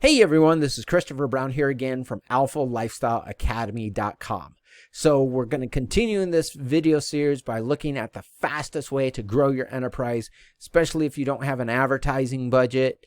Hey everyone, this is Christopher Brown here again from alphalifestyleacademy.com. So we're going to continue in this video series by looking at the fastest way to grow your enterprise, especially if you don't have an advertising budget,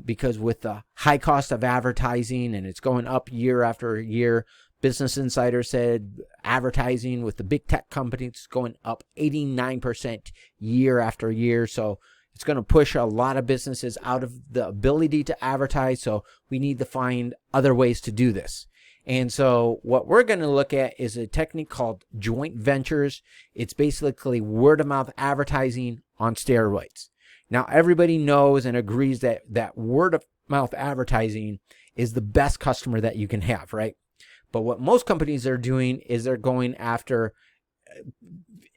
because with the high cost of advertising and it's going up year after year, Business Insider said advertising with the big tech companies is going up 89% year after year. So it's going to push a lot of businesses out of the ability to advertise, so we need to find other ways to do this. And so what we're going to look at is a technique called joint ventures. It's basically word-of-mouth advertising on steroids. Now, everybody knows and agrees that word-of-mouth advertising is the best customer that you can have, right? But what most companies are doing is they're going after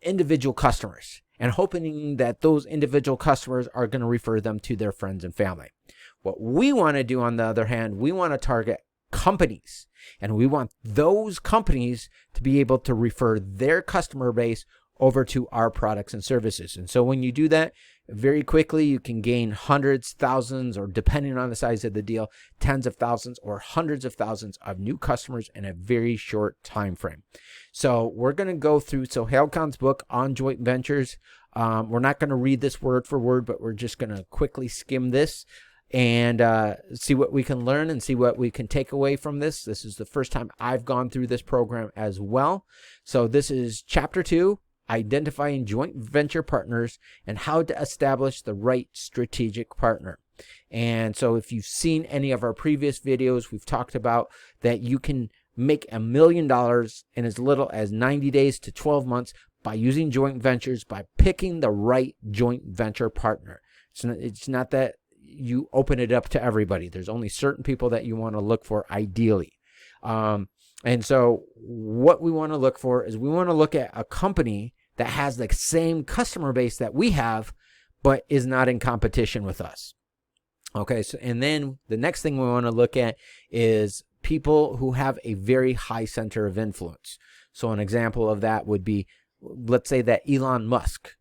individual customers and hoping that those individual customers are going to refer them to their friends and family. What we want to do, on the other hand, we want to target companies, and we want those companies to be able to refer their customer base over to our products and services. And so when you do that, very quickly you can gain hundreds, thousands, or depending on the size of the deal, tens of thousands or hundreds of thousands of new customers in a very short time frame. So we're going to go through Sohail Khan's book on joint ventures. We're not going to read this word for word, but we're just going to quickly skim this and see what we can learn and see what we can take away from this. This is the first time I've gone through this program as well. So this is Chapter 2. Identifying joint venture partners and how to establish the right strategic partner. And so if you've seen any of our previous videos, we've talked about that you can make $1 million in as little as 90 days to 12 months by using joint ventures, by picking the right joint venture partner. It's not that you open it up to everybody. There's only certain people that you want to look for ideally. And so what we want to look for is we want to look at a company that has the same customer base that we have, but is not in competition with us. Okay, so and then the next thing we want to look at is people who have a very high center of influence. So an example of that would be, let's say that Elon Musk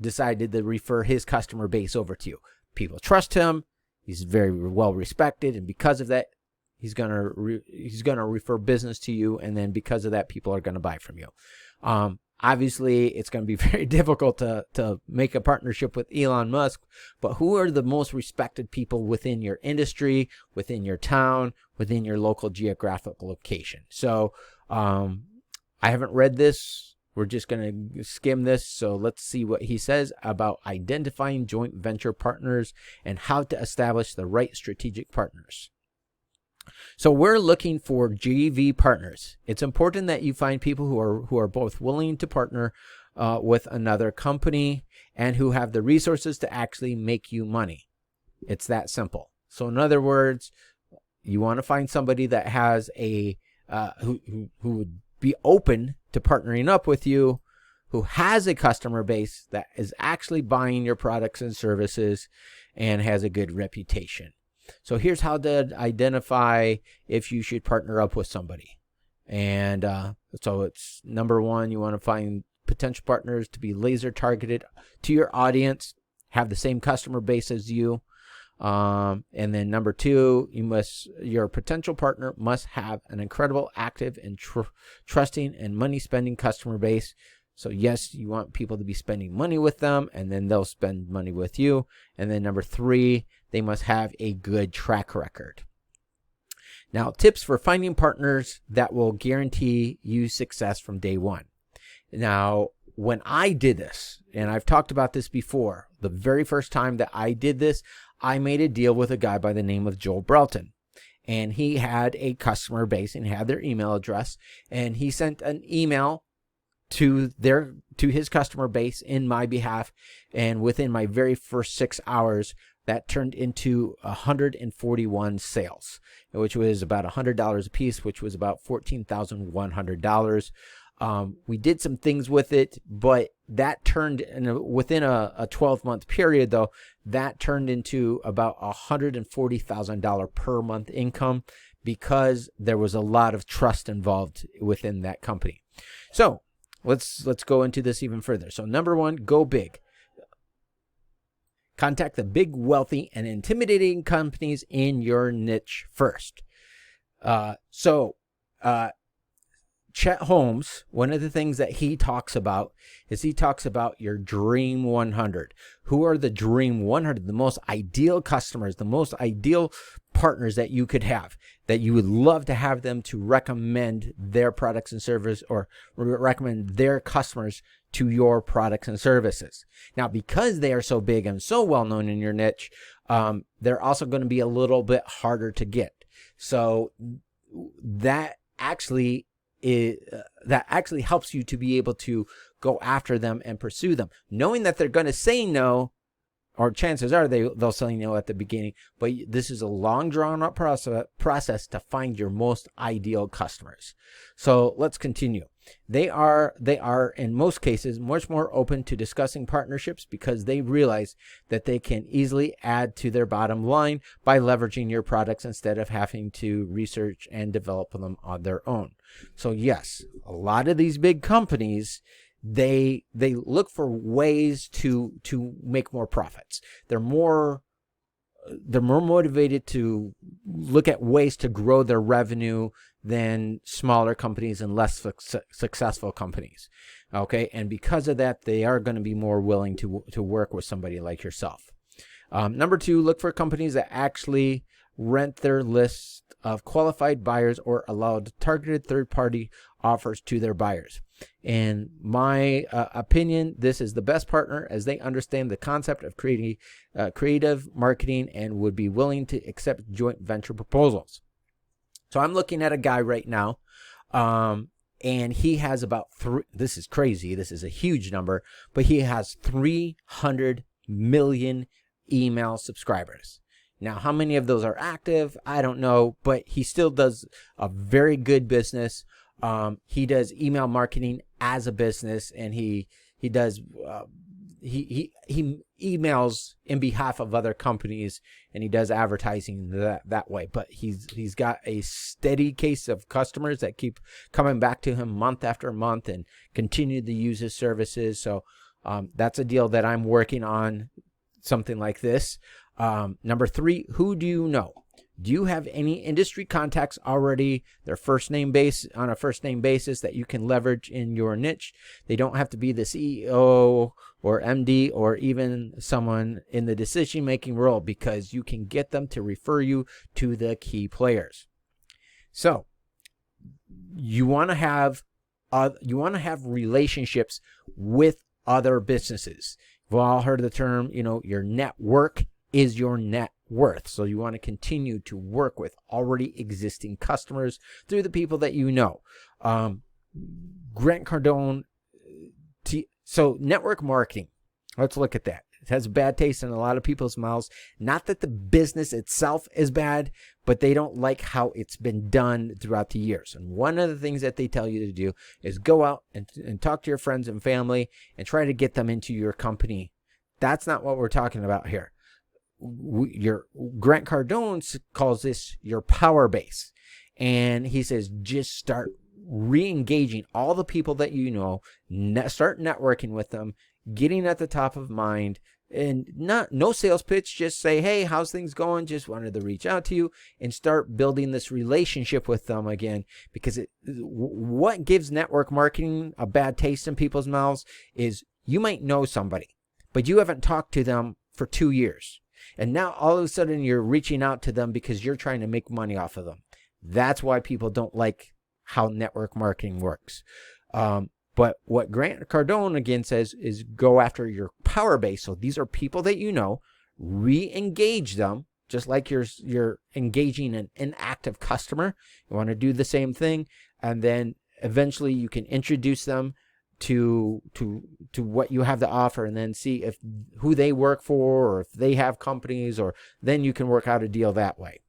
decided to refer his customer base over to you. People trust him. He's very well respected, and because of that, he's gonna refer business to you, and then because of that, people are gonna buy from you. Obviously, it's gonna be very difficult to make a partnership with Elon Musk. But who are the most respected people within your industry, within your town, within your local geographic location? So, I haven't read this. We're just gonna skim this. So let's see what he says about identifying joint venture partners and how to establish the right strategic partners. So we're looking for JV partners. It's important that you find people who are both willing to partner with another company and who have the resources to actually make you money. It's that simple. So in other words, you want to find somebody that has a who would be open to partnering up with you, who has a customer base that is actually buying your products and services and has a good reputation. So here's how to identify if you should partner up with somebody. And so it's number one, you want to find potential partners to be laser targeted to your audience, have the same customer base as you. And then number two, your potential partner must have an incredible, active, and trusting and money spending customer base. So yes, you want people to be spending money with them, and then they'll spend money with you. And then number three, they must have a good track record. Now, tips for finding partners that will guarantee you success from day one. Now, when I did this, and I've talked about this before, the very first time that I did this, I made a deal with a guy by the name of Joel Brelton. And he had a customer base and had their email address, and he sent an email to his customer base in my behalf, and within my very first 6 hours, that turned into 141 sales, which was about $100 a piece, which was about $14,100. We did some things with it, but that turned within a 12-month period, though, that turned into about $140,000 per month income because there was a lot of trust involved within that company. So let's go into this even further. So number one, go big. Contact the big, wealthy, and intimidating companies in your niche first. Chet Holmes, one of the things that he talks about is he talks about your Dream 100. Who are the Dream 100? The most ideal customers, the most ideal partners that you could have, that you would love to have them to recommend their products and services, or recommend their customers to your products and services. Now, because they are so big and so well known in your niche, they're also going to be a little bit harder to get. So that actually helps you to be able to go after them and pursue them, knowing that they're going to say no, or chances are they'll say no at the beginning. But this is a long, drawn-out process to find your most ideal customers. So let's continue. They are in most cases much more open to discussing partnerships because they realize that they can easily add to their bottom line by leveraging your products instead of having to research and develop them on their own. So yes, a lot of these big companies, they look for ways to make more profits. They're more motivated to look at ways to grow their revenue than smaller companies and less successful companies. Okay, and because of that, they are going to be more willing to work with somebody like yourself. Number 2, look for companies that actually rent their list of qualified buyers or allow targeted third-party offers to their buyers. In my opinion, this is the best partner, as they understand the concept of creating creative marketing and would be willing to accept joint venture proposals. So I'm looking at a guy right now, and he has about this is crazy, this is a huge number, but he has 300 million email subscribers. Now, how many of those are active? I don't know, but he still does a very good business. He does email marketing as a business, and he does he emails in behalf of other companies, and he does advertising that way. But he's got a steady case of customers that keep coming back to him month after month and continue to use his services. So that's a deal that I'm working on, something like this. Number 3, who do you know? Do you have any industry contacts already? They're on a first name basis that you can leverage in your niche. They don't have to be the CEO or MD or even someone in the decision making role, because you can get them to refer you to the key players. So you want to have relationships with other businesses. We've all heard of the term, your network is your net worth. So you want to continue to work with already existing customers through the people that you know. Grant Cardone. So network marketing, let's look at that. It has a bad taste in a lot of people's mouths. Not that the business itself is bad, but they don't like how it's been done throughout the years. And one of the things that they tell you to do is go out and talk to your friends and family and try to get them into your company. That's not what we're talking about here. Your Grant Cardone calls this your power base, and he says just start re-engaging all the people that you know, start networking with them, getting at the top of mind, and no sales pitch, just say, hey, how's things going? Just wanted to reach out to you, and start building this relationship with them again. Because what gives network marketing a bad taste in people's mouths is you might know somebody, but you haven't talked to them for 2 years. And now all of a sudden you're reaching out to them because you're trying to make money off of them. That's why people don't like how network marketing works. But what Grant Cardone again says is go after your power base. So these are people that you know, re-engage them, just like you're engaging an inactive customer. You want to do the same thing, and then eventually you can introduce them to what you have to offer, and then see who they work for, or if they have companies, or then you can work out a deal that way.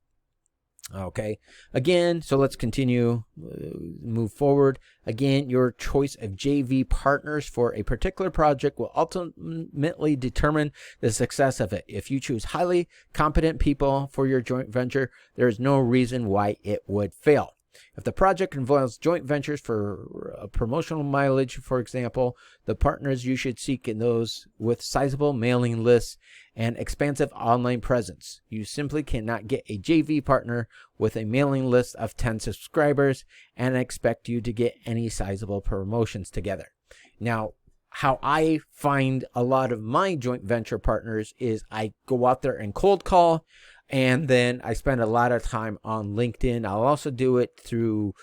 Okay, again, so let's continue, move forward. Again, your choice of JV partners for a particular project will ultimately determine the success of it. If you choose highly competent people for your joint venture, there is no reason why it would fail. If the project involves joint ventures for promotional mileage, for example, the partners you should seek in those with sizable mailing lists and expansive online presence. You simply cannot get a JV partner with a mailing list of 10 subscribers and expect you to get any sizable promotions together. Now, how I find a lot of my joint venture partners is I go out there and cold call, and then I spend a lot of time on LinkedIn. I'll also do it through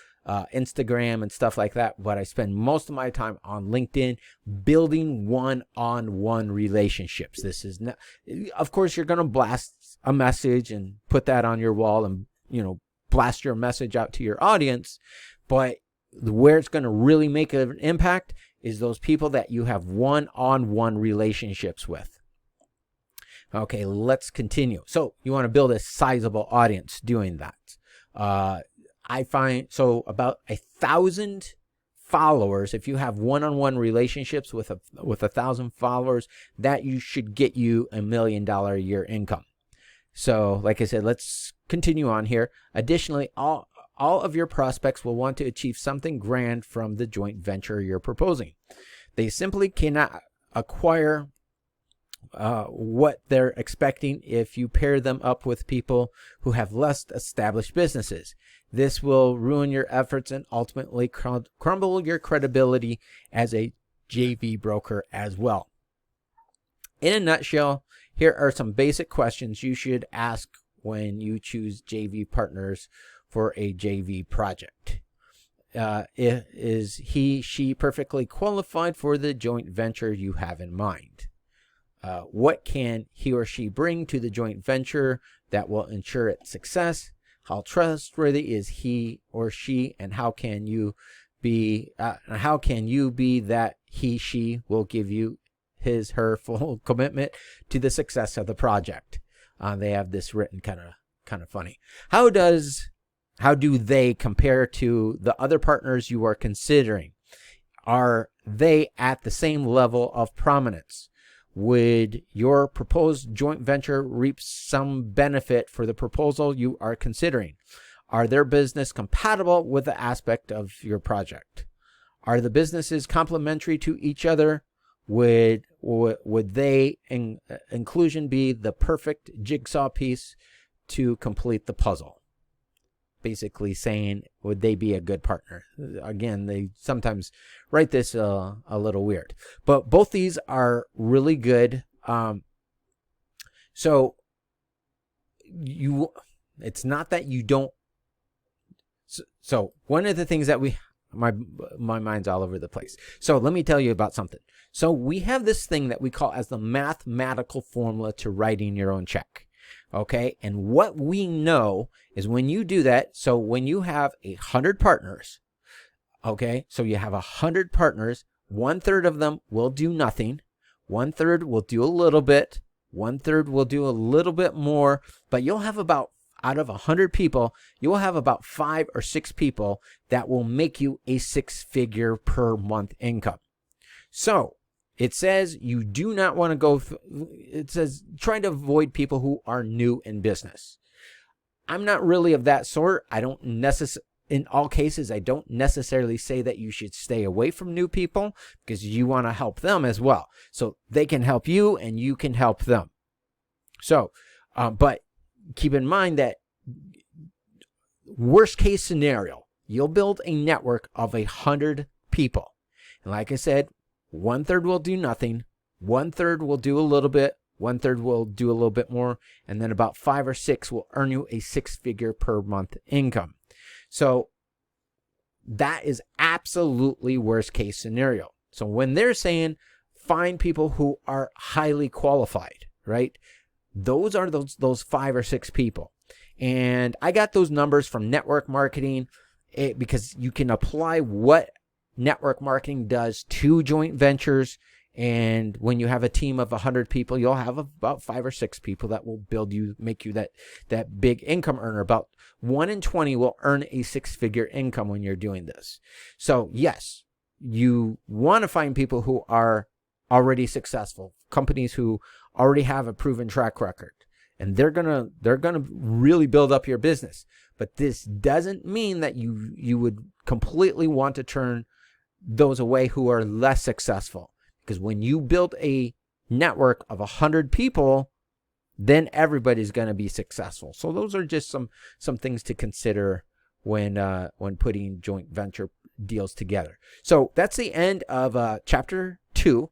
Instagram and stuff like that, but I spend most of my time on LinkedIn building one-on-one relationships. This is not, of course, you're going to blast a message and put that on your wall and, blast your message out to your audience, but where it's going to really make an impact is those people that you have one-on-one relationships with. Okay, let's continue. So you want to build a sizable audience doing that. I find so about 1,000 followers. If you have one-on-one relationships with 1,000 followers, that should get you $1 million a year income. So, like I said, let's continue on here. Additionally, all of your prospects will want to achieve something grand from the joint venture you're proposing. They simply cannot acquire what they're expecting if you pair them up with people who have less established businesses. This will ruin your efforts and ultimately crumble your credibility as a JV broker as well. In a nutshell, here are some basic questions you should ask when you choose JV partners for a JV project. Is he/she perfectly qualified for the joint venture you have in mind? What can he or she bring to the joint venture that will ensure its success? How trustworthy is he or she, and how can you be that he/she will give you his/her full commitment to the success of the project? They have this written kind of funny. How do they compare to the other partners you are considering? Are they at the same level of prominence? Would your proposed joint venture reap some benefit for the proposal you are considering? Are their business compatible with the aspect of your project? Are the businesses complementary to each other? Would they inclusion be the perfect jigsaw piece to complete the puzzle? Basically saying, would they be a good partner? Again, they sometimes write this a little weird, but both these are really good. So it's not that you don't. So one of the things that my mind's all over the place. So let me tell you about something. So we have this thing that we call as the mathematical formula to writing your own check. Okay, and what we know is when you do that, so when you have 100 partners, okay, so you have 100 partners, 1/3 of them will do nothing, 1/3 will do a little bit, 1/3 will do a little bit more, but you'll have about, out of 100 people, you will have about 5 or 6 people that will make you a 6-figure per month income. So it says you do not want to go, it says trying to avoid people who are new in business. I'm not really of that sort. I don't in all cases, I don't necessarily say that you should stay away from new people, because you want to help them as well. So they can help you and you can help them. So, but keep in mind that worst case scenario, you'll build a network of 100 people. And like I said, 1/3 will do nothing, 1/3 will do a little bit, 1/3 will do a little bit more, and then about 5 or 6 will earn you a 6-figure per month income. So that is absolutely worst case scenario. So when they're saying find people who are highly qualified, right? Those are those 5 or 6 people. And I got those numbers from network marketing, because you can apply what network marketing does to joint ventures. And when you have a team of 100 people, you'll have about 5 or 6 people that will make you that big income earner. About 1 in 20 will earn a 6-figure income when you're doing this. So yes, you want to find people who are already successful, companies who already have a proven track record. and they're gonna really build up your business. But this doesn't mean that you would completely want to turn those away who are less successful, because when you build a network of 100 people, then everybody's going to be successful. So those are just some things to consider when putting joint venture deals together. So that's the end of chapter 2.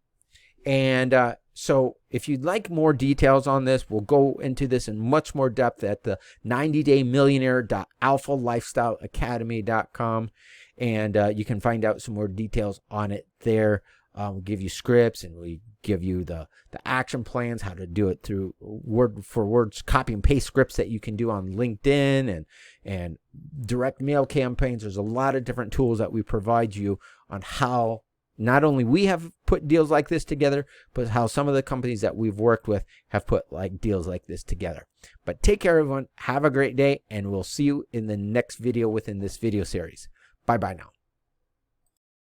And so if you'd like more details on this, we'll go into this in much more depth at the 90daymillionaire.alphalifestyleacademy.com. And you can find out some more details on it there. We'll give you scripts, and we give you the action plans, how to do it through word for words, copy and paste scripts that you can do on LinkedIn and direct mail campaigns. There's a lot of different tools that we provide you on how not only we have put deals like this together, but how some of the companies that we've worked with have put deals like this together. But take care, everyone. Have a great day, and we'll see you in the next video within this video series. Bye-bye now.